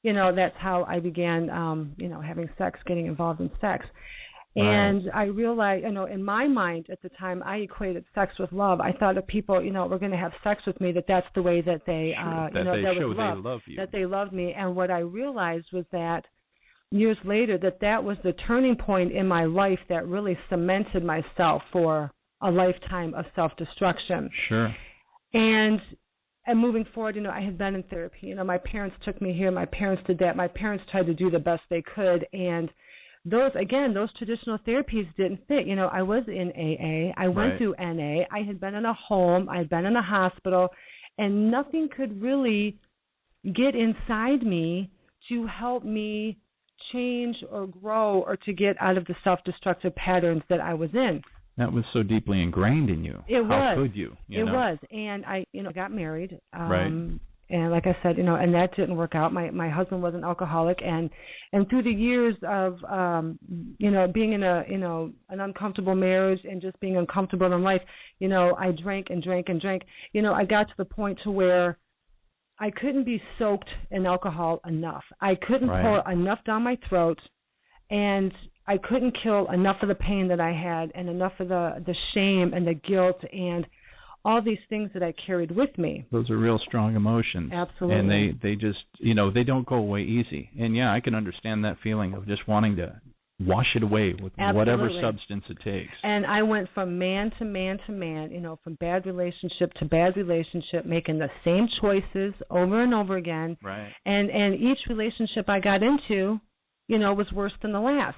that's how I began, having sex, getting involved in sex. And I realized, in my mind at the time, I equated sex with love. I thought if people, were going to have sex with me, that's the way that they, that they love you. That they loved me. And what I realized was that years later, that was the turning point in my life that really cemented myself for a lifetime of self-destruction. Sure. And moving forward, I had been in therapy. My parents took me here. My parents did that. My parents tried to do the best they could. And those traditional therapies didn't fit. I was in AA. I went through NA. I had been in a home. I had been in a hospital. And nothing could really get inside me to help me change or grow or to get out of the self-destructive patterns that I was in. That was so deeply ingrained in you. How could you? It was. And I, got married. And like I said, and that didn't work out. My husband was an alcoholic, and through the years of, being in an uncomfortable marriage and just being uncomfortable in life, I drank and drank and drank. I got to the point to where I couldn't be soaked in alcohol enough. I couldn't pour enough down my throat, and I couldn't kill enough of the pain that I had and enough of the shame and the guilt and all these things that I carried with me. Those are real strong emotions. Absolutely. And they just, they don't go away easy. And, I can understand that feeling of just wanting to wash it away with whatever substance it takes. And I went from man to man to man, from bad relationship to bad relationship, making the same choices over and over again. Right. And each relationship I got into, was worse than the last.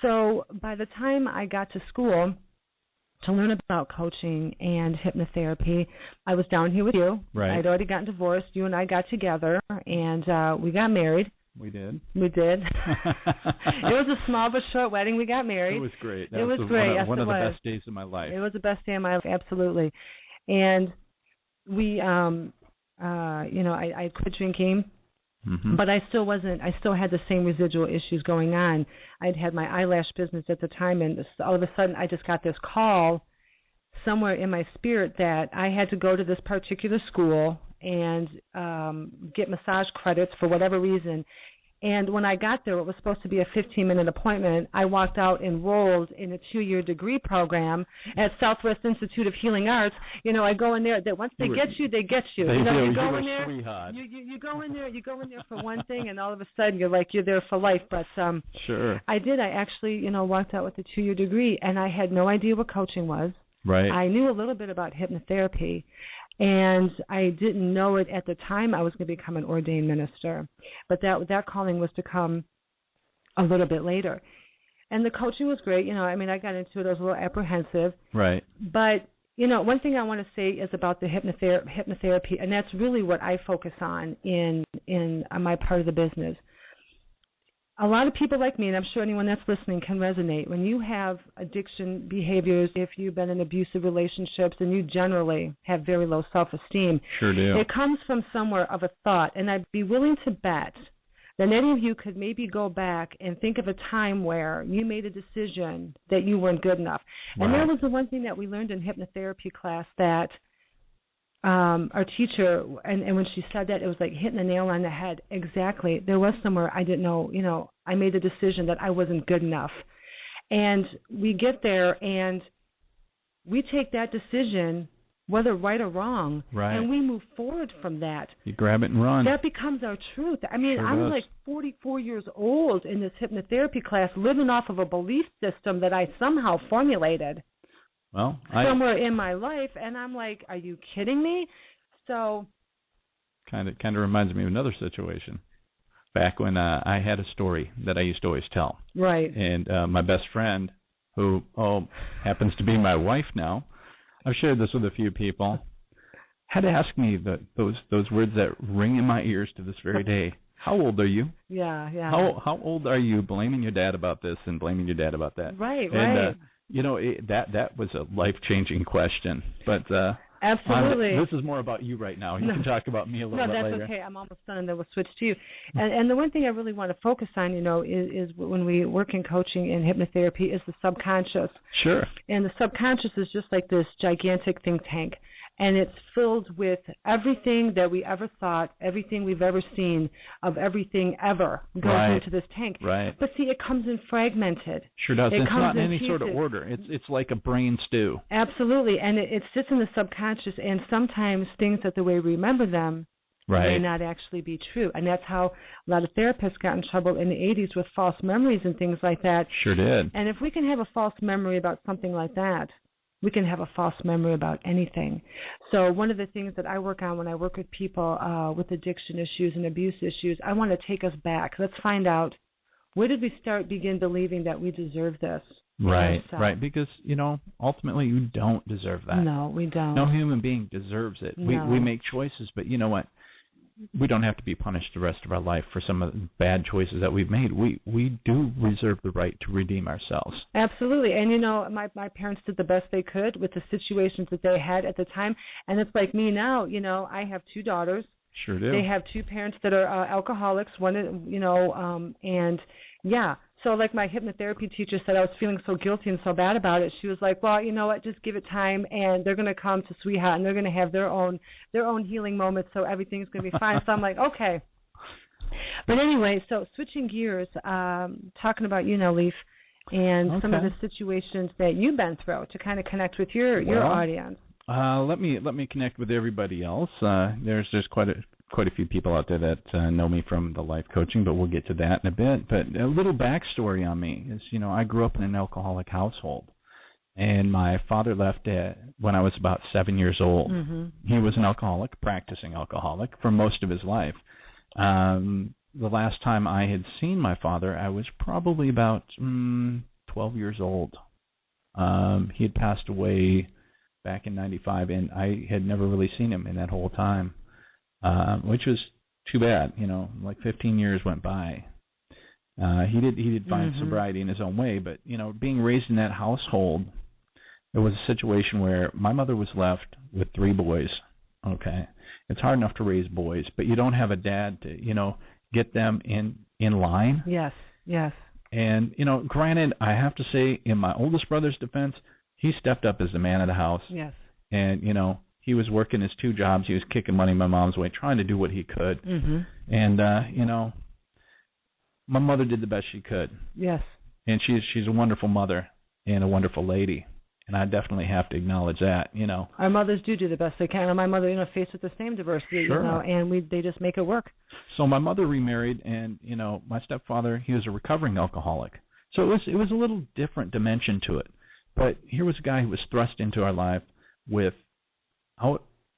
So by the time I got to school to learn about coaching and hypnotherapy, I was down here with you. Right. I'd already gotten divorced. You and I got together, and we got married. We did. It was a small but short wedding. We got married. It was great. It was great. One of the best days of my life. It was the best day of my life, absolutely. And we, I quit drinking. Mm-hmm. But I still had the same residual issues going on. I'd had my eyelash business at the time, and all of a sudden I just got this call somewhere in my spirit that I had to go to this particular school and get massage credits for whatever reason. And when I got there, it was supposed to be a 15-minute appointment. I walked out enrolled in a 2-year degree program at Southwest Institute of Healing Arts. I go in there. That once they get you, they get you. They do. You go in there. Sweetheart. You go in there. You go in there for one thing, and all of a sudden you're there for life. But sure. I did. I actually walked out with a 2-year degree, and I had no idea what coaching was. Right. I knew a little bit about hypnotherapy. And I didn't know it at the time I was going to become an ordained minister. But that calling was to come a little bit later. And the coaching was great. I got into it. I was a little apprehensive. Right. But, one thing I want to say is about the hypnotherapy, and that's really what I focus on in my part of the business. A lot of people like me, and I'm sure anyone that's listening can resonate, when you have addiction behaviors, if you've been in abusive relationships, and you generally have very low self-esteem, sure do. It comes from somewhere of a thought, and I'd be willing to bet that any of you could maybe go back and think of a time where you made a decision that you weren't good enough. Right. And that was the one thing that we learned in hypnotherapy class, that our teacher, and when she said that, it was like hitting the nail on the head. Exactly. There was somewhere I didn't know, I made a decision that I wasn't good enough. And we get there and we take that decision, whether right or wrong, and we move forward from that. You grab it and run. That becomes our truth. I mean, Sure I was does. like 44 years old in this hypnotherapy class, living off of a belief system that I somehow formulated. Well, somewhere in my life, and I'm like, are you kidding me? So kind of reminds me of another situation. Back when I had a story that I used to always tell. Right. And my best friend, who happens to be my wife now, I've shared this with a few people, had to ask me those words that ring in my ears to this very day. How old are you? Yeah. How old are you blaming your dad about this and blaming your dad about that? Right. That was a life-changing question. But absolutely, this is more about you right now. You can talk about me a little bit later. No, that's okay. I'm almost done, and then we'll switch to you. And the one thing I really want to focus on, is when we work in coaching and hypnotherapy, is the subconscious. Sure. And the subconscious is just like this gigantic think tank. and it's filled with everything that we ever thought, everything we've ever seen of everything ever goes into this tank. Right. But see, it comes in fragmented. Sure does. It's not in any pieces. sort of order. It's like a brain stew. Absolutely, and it sits in the subconscious, and sometimes things that the way we remember them may not actually be true. And that's how a lot of therapists got in trouble in the 80s with false memories and things like that. Sure did. And if we can have a false memory about something like that, we can have a false memory about anything. So one of the things that I work on when I work with people with addiction issues and abuse issues, I want to take us back. Let's find out, where did we begin believing that we deserve this? Right, right. Because, ultimately you don't deserve that. No, we don't. No human being deserves it. No. We make choices, but you know what? We don't have to be punished the rest of our life for some of the bad choices that we've made. We do reserve the right to redeem ourselves. Absolutely. And, my parents did the best they could with the situations that they had at the time. And it's like me now, I have 2 daughters. Sure do. They have 2 parents that are alcoholics, one, and yeah. So like my hypnotherapy teacher said, I was feeling so guilty and so bad about it. She was like, well, you know what, just give it time, and they're going to come to Sweetheart, and they're going to have their own healing moments, so everything's going to be fine. So I'm like, okay. But anyway, so switching gears, talking about Leif, and some of the situations that you've been through to kind of connect with your audience. Let me connect with everybody else. There's quite a few people out there that know me from the life coaching, but we'll get to that in a bit. But a little backstory on me is, I grew up in an alcoholic household, and my father left when I was about 7 years old. Mm-hmm. He was an alcoholic, practicing alcoholic for most of his life. The last time I had seen my father, I was probably about 12 years old. He had passed away back in 95, and I had never really seen him in that whole time. Which was too bad, like 15 years went by. He did find sobriety in his own way, but, being raised in that household, there was a situation where my mother was left with 3 boys, okay? It's hard enough to raise boys, but you don't have a dad to, get them in line. Yes, yes. And, granted, I have to say, in my oldest brother's defense, he stepped up as the man of the house. Yes. And, he was working his 2 jobs. He was kicking money my mom's way, trying to do what he could. Mm-hmm. And, my mother did the best she could. Yes. And she's a wonderful mother and a wonderful lady. And I definitely have to acknowledge that, Our mothers do the best they can. And my mother, faced with the same diversity, sure. And they just make it work. So my mother remarried, and, my stepfather, he was a recovering alcoholic. So it was a little different dimension to it. But here was a guy who was thrust into our life without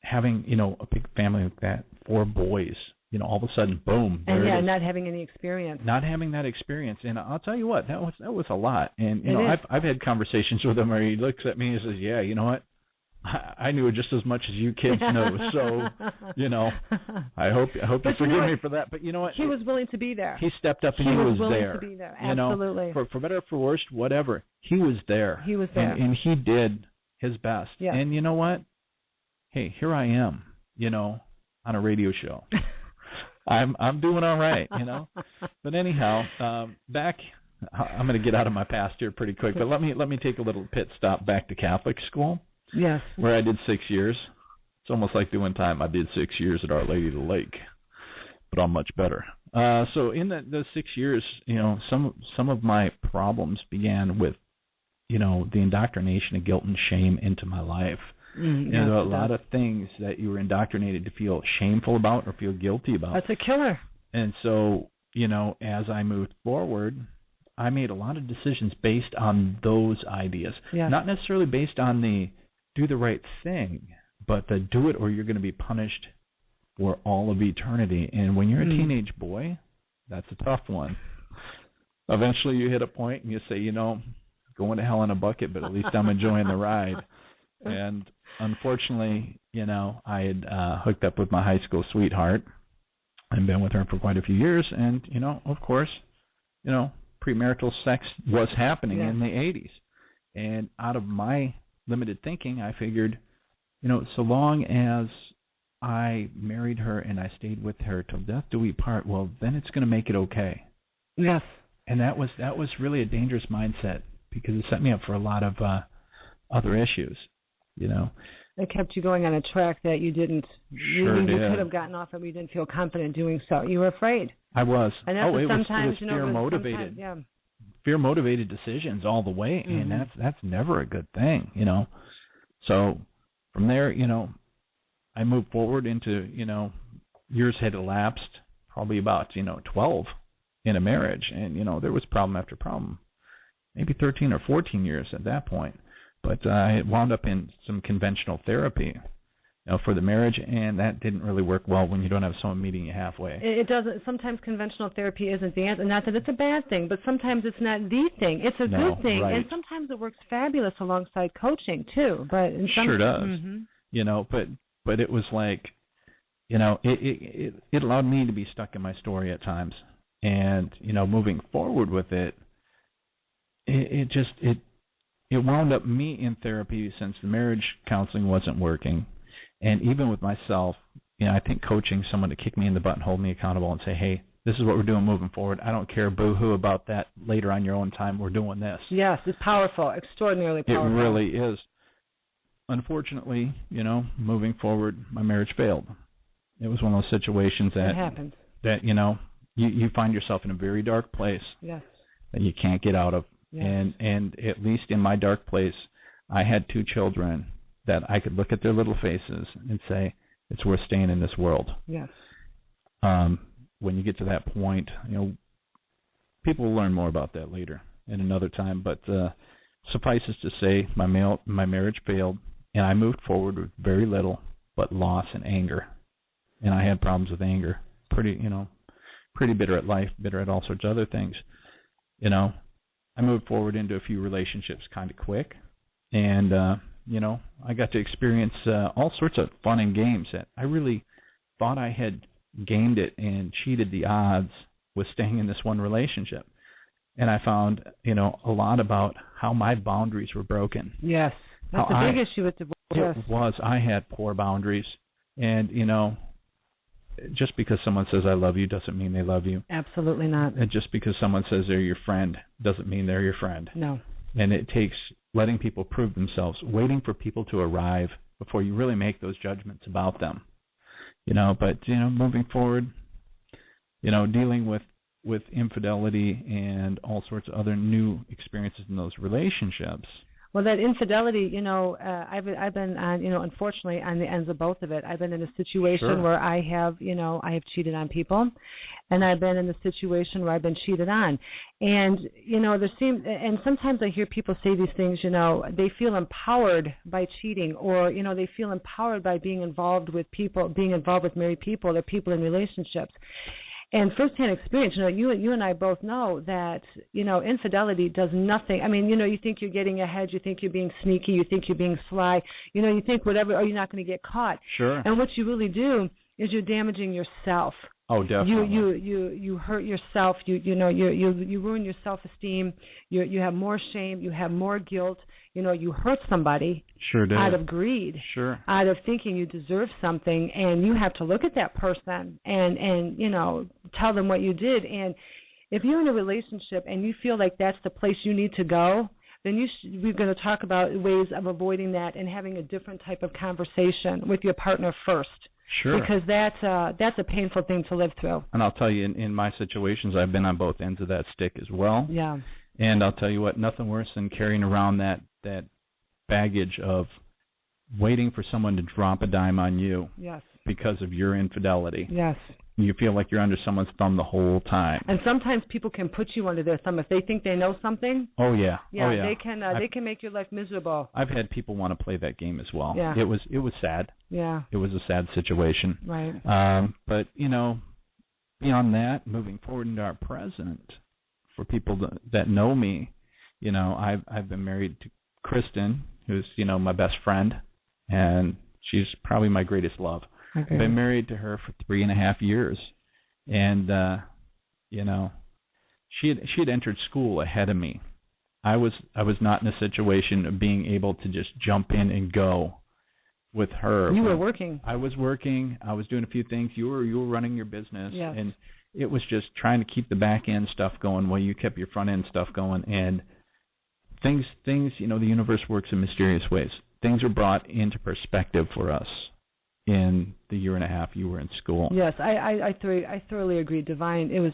having, a big family like that, 4 boys, all of a sudden, boom. And not having any experience. Not having that experience. And I'll tell you what, that was a lot. And, I've had conversations with him where he looks at me and says, yeah, you know what? I knew just as much as you kids know. So, I hope you forgive me for that. But you know what? He was willing to be there. He stepped up and he was willing there. To be there. Absolutely. For better or for worse, whatever. He was there. He was there. And he did his best. Yeah. And you know what? Hey, here I am, on a radio show. I'm doing all right, But anyhow, back. I'm going to get out of my past here pretty quick, but let me take a little pit stop back to Catholic school. Yes. Where I did 6 years. It's almost like doing time. I did 6 years at Our Lady of the Lake, but I'm much better. So in those 6 years, some of my problems began with, the indoctrination of guilt and shame into my life. There are a lot of things that you were indoctrinated to feel shameful about or feel guilty about. That's a killer. And so, as I moved forward, I made a lot of decisions based on those ideas. Yes. Not necessarily based on the do the right thing, but the do it or you're going to be punished for all of eternity. And when you're a teenage boy, that's a tough one. Eventually you hit a point and you say, going to hell in a bucket, but at least I'm enjoying the ride. And unfortunately, I had hooked up with my high school sweetheart and been with her for quite a few years. And, of course, premarital sex was happening in the 80s. And out of my limited thinking, I figured, so long as I married her and I stayed with her till death do we part, well, then it's going to make it okay. Yes. And that was really a dangerous mindset because it set me up for a lot of other issues. It kept you going on a track that you didn't. Sure you did. could have gotten off, and you didn't feel confident doing so. You were afraid. I was. And that's it sometimes, was fear-motivated. Yeah. Fear-motivated decisions all the way, and that's never a good thing, So from there, I moved forward into, years had elapsed, probably about, 12 in a marriage, and, there was problem after problem, maybe 13 or 14 years at that point. But I had wound up in some conventional therapy, for the marriage, and that didn't really work well when you don't have someone meeting you halfway. It doesn't. Sometimes conventional therapy isn't the answer. Not that it's a bad thing, but sometimes it's not the thing. It's a good thing, right. and sometimes it works fabulous alongside coaching too. But in some, sure does. But it was like, it allowed me to be stuck in my story at times, and moving forward with it, it wound up me in therapy since the marriage counseling wasn't working. And even with myself, I think coaching someone to kick me in the butt and hold me accountable and say, hey, this is what we're doing moving forward. I don't care boo-hoo about that later on your own time. We're doing this. Yes, it's powerful, extraordinarily powerful. It really is. Unfortunately, moving forward, my marriage failed. It was one of those situations that happens. That, you find yourself in a very dark place. Yes. That you can't get out of. Yes. And at least in my dark place, I had 2 children that I could look at their little faces and say, it's worth staying in this world. Yes. When you get to that point, people will learn more about that later at another time. But suffices to say, my marriage failed, and I moved forward with very little but loss and anger. And I had problems with anger. Pretty bitter at life, bitter at all sorts of other things. I moved forward into a few relationships kind of quick, and I got to experience all sorts of fun and games that I really thought I had gamed it and cheated the odds with staying in this one relationship. And I found, a lot about how my boundaries were broken. Yes. That's a big issue with divorce. It was. I had poor boundaries. And, just because someone says I love you doesn't mean they love you. Absolutely not. And just because someone says they're your friend doesn't mean they're your friend. No. And it takes letting people prove themselves, waiting for people to arrive before you really make those judgments about them. But, moving forward, dealing with infidelity and all sorts of other new experiences in those relationships. Well, that infidelity, I've been on, unfortunately, on the ends of both of it. I've been in a situation where I have cheated on people, and I've been in a situation where I've been cheated on. And, and sometimes I hear people say these things, they feel empowered by cheating, or, they feel empowered by being involved with married people or people in relationships. And firsthand experience, you and I both know that, infidelity does nothing. I mean, you think you're getting ahead, you think you're being sneaky, you think you're being sly, you think whatever, or you're not going to get caught. Sure. And what you really do is you're damaging yourself. Oh, definitely. You hurt yourself. You ruin your self-esteem. You have more shame. You have more guilt. You hurt somebody. Sure do. Out of greed. Sure. Out of thinking you deserve something, and you have to look at that person and tell them what you did. And if you're in a relationship and you feel like that's the place you need to go, then we're going to talk about ways of avoiding that and having a different type of conversation with your partner first. Sure. Because that's a painful thing to live through. And I'll tell you, in my situations, I've been on both ends of that stick as well. Yeah. And I'll tell you what, nothing worse than carrying around that baggage of waiting for someone to drop a dime on you. Yes. Because of your infidelity. Yes. You feel like you're under someone's thumb the whole time. And sometimes people can put you under their thumb if they think they know something. Oh yeah. Yeah, they can make your life miserable. I've had people want to play that game as well. Yeah. It was sad. Yeah. It was a sad situation. Right. But beyond that, moving forward into our present, for people that know me, I've been married to Kristen, who's my best friend, and she's probably my greatest love. Okay. I've been married to her for 3.5 years, and she had entered school ahead of me. I was not in a situation of being able to just jump in and go with her. You were working. I was working. I was doing a few things. You were running your business, yes. And it was just trying to keep the back end stuff going while you kept your front end stuff going. And things, the universe works in mysterious ways. things were brought into perspective for us in the year and a half you were in school. Yes, I thoroughly agree. Divine. It was